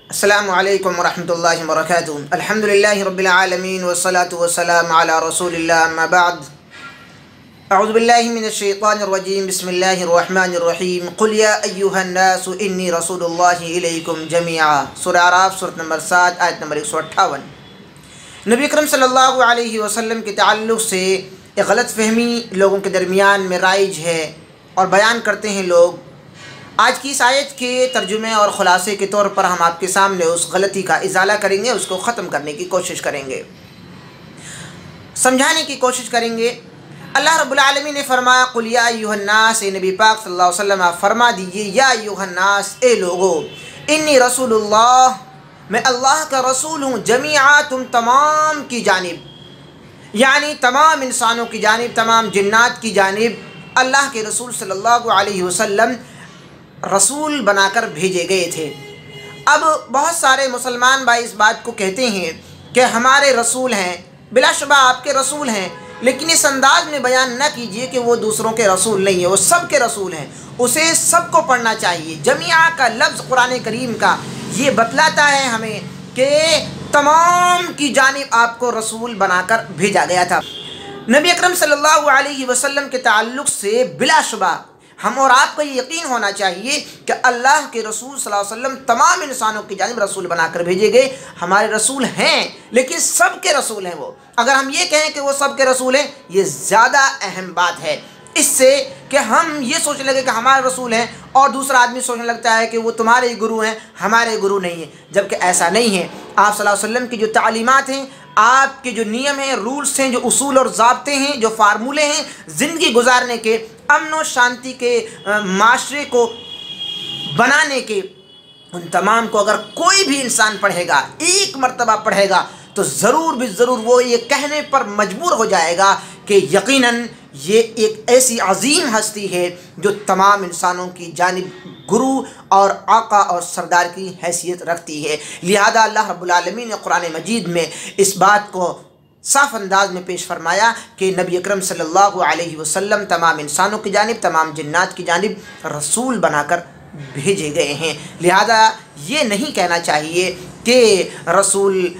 अस्सलामु अलैकुम वरहमतुल्लाहि वबरकातुहू। अल्हम्दुलिल्लाहि रब्बिल आलमीन वस्सलातु वस्सलामु अला रसूलिल्लाह अम्मा बअद। अऊज़ु बिल्लाहि मिनश शैतानिर रजीम। बिस्मिल्लाहिर रहमानिर रहीम। कुल या अय्युहन्नासु इन्नी रसूलुल्लाहि इलैकुम जमीआ। सूरह आराफ सूरत नंबर 7 आयत नंबर 158। नबी अकरम सल्लल्लाहु अलैहि वसल्लम के ताल्लुक़ से एक गलत फहमी लोगों के दरमियान में राइज है और बयान करते हैं लोग। आज की इस आयत के तर्जुमे और ख़ुलासे के तौर पर हम आपके सामने उस गलती का इजाला करेंगे, उसको ख़त्म करने की कोशिश करेंगे, समझाने की कोशिश करेंगे। अल्लाह रब्बुल आलमीन ने फरमाया, कुल या अय्युहन्नास, नबी पाक सल्लल्लाहु अलैहि वसल्लम आप फरमा दीजिए, या अय्युहन्नास, ए लोगो, इन्नी रसूलुल्लाह, मैं अल्लाह का रसूल हूँ, जमीआ, तुम तमाम की जानिब, यानी तमाम इंसानों की जानिब, तमाम जिन्नात की जानिब अल्लाह के रसूल सल्लल्लाहु अलैहि वसल्लम रसूल बनाकर भेजे गए थे। अब बहुत सारे मुसलमान भाई इस बात को कहते हैं कि हमारे रसूल हैं, बिलाशुबा आपके रसूल हैं, लेकिन इस अंदाज में बयान न कीजिए कि वो दूसरों के रसूल नहीं है, वो सब के रसूल हैं, उसे सबको पढ़ना चाहिए। जमीआ का लफ्ज़ कुरान करीम का ये बतलाता है हमें कि तमाम की जानिब आपको रसूल बनाकर भेजा गया था। नबी अकरम सल्लल्लाहु अलैहि वसल्लम के ताल्लुक़ से बिलाशुबा हम और आपको ये यकीन होना चाहिए कि अल्लाह के रसूल सल्लल्लाहु अलैहि वसल्लम तमाम इंसानों की जानिब रसूल बनाकर भेजे गए। हमारे रसूल हैं, लेकिन सब के रसूल हैं वो। अगर हम ये कहें कि वो सब के रसूल हैं, ये ज़्यादा अहम बात है इससे कि हम ये सोचने लगे कि हमारे रसूल हैं और दूसरा आदमी सोचने लगता है कि वो तुम्हारे गुरु हैं, हमारे गुरु नहीं हैं, जबकि ऐसा नहीं है। आप सल्लल्लाहु अलैहि वसल्लम की जो तालीमात हैं, आपके जो नियम हैं, रूल्स हैं, जो उसूल और ज़ाब्ते हैं, जो फार्मूले हैं ज़िंदगी गुजारने के, अमन और शांति के माशरे को बनाने के, उन तमाम को अगर कोई भी इंसान पढ़ेगा, एक मरतबा पढ़ेगा, तो ज़रूर भी ज़रूर वो ये कहने पर मजबूर हो जाएगा कि यकीनन ये एक ऐसी अजीम हस्ती है जो तमाम इंसानों की जानिब गुरु और आका और सरदार की हैसियत रखती है। लिहाजा अल्लाह रब्बुल आलमीन ने कुरान मजीद में इस बात को साफ़ अंदाज में पेश फरमाया कि नबी अकरम सल्लल्लाहु अलैहि वसल्लम तमाम इंसानों की जानिब, तमाम जिन्नात की जानिब रसूल बनाकर भेजे गए हैं। लिहाजा ये नहीं कहना चाहिए कि रसूल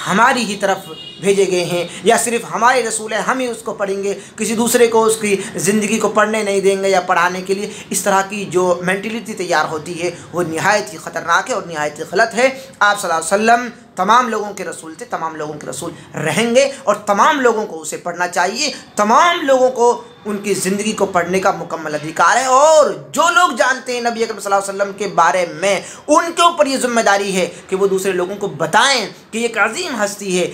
हमारी ही तरफ भेजे गए हैं या सिर्फ हमारे रसूल हैं, हम ही उसको पढ़ेंगे, किसी दूसरे को उसकी ज़िंदगी को पढ़ने नहीं देंगे या पढ़ाने के लिए। इस तरह की जो मेंटलिटी तैयार होती है वो निहायत ही ख़तरनाक है और निहायत ही गलत है। आप सल्लल्लाहु अलैहि वसल्लम तमाम लोगों के रसूल थे, तमाम लोगों के रसूल रहेंगे और तमाम लोगों को उसे पढ़ना चाहिए। तमाम लोगों को उनकी ज़िंदगी को पढ़ने का मुकम्मल अधिकार है और जो लोग जानते हैं नबी अकरम सल्लल्लाहु अलैहि वसल्लम के बारे में, उनके ऊपर ये जिम्मेदारी है कि वो दूसरे लोगों को बताएं कि ये एक अजीम हस्ती है।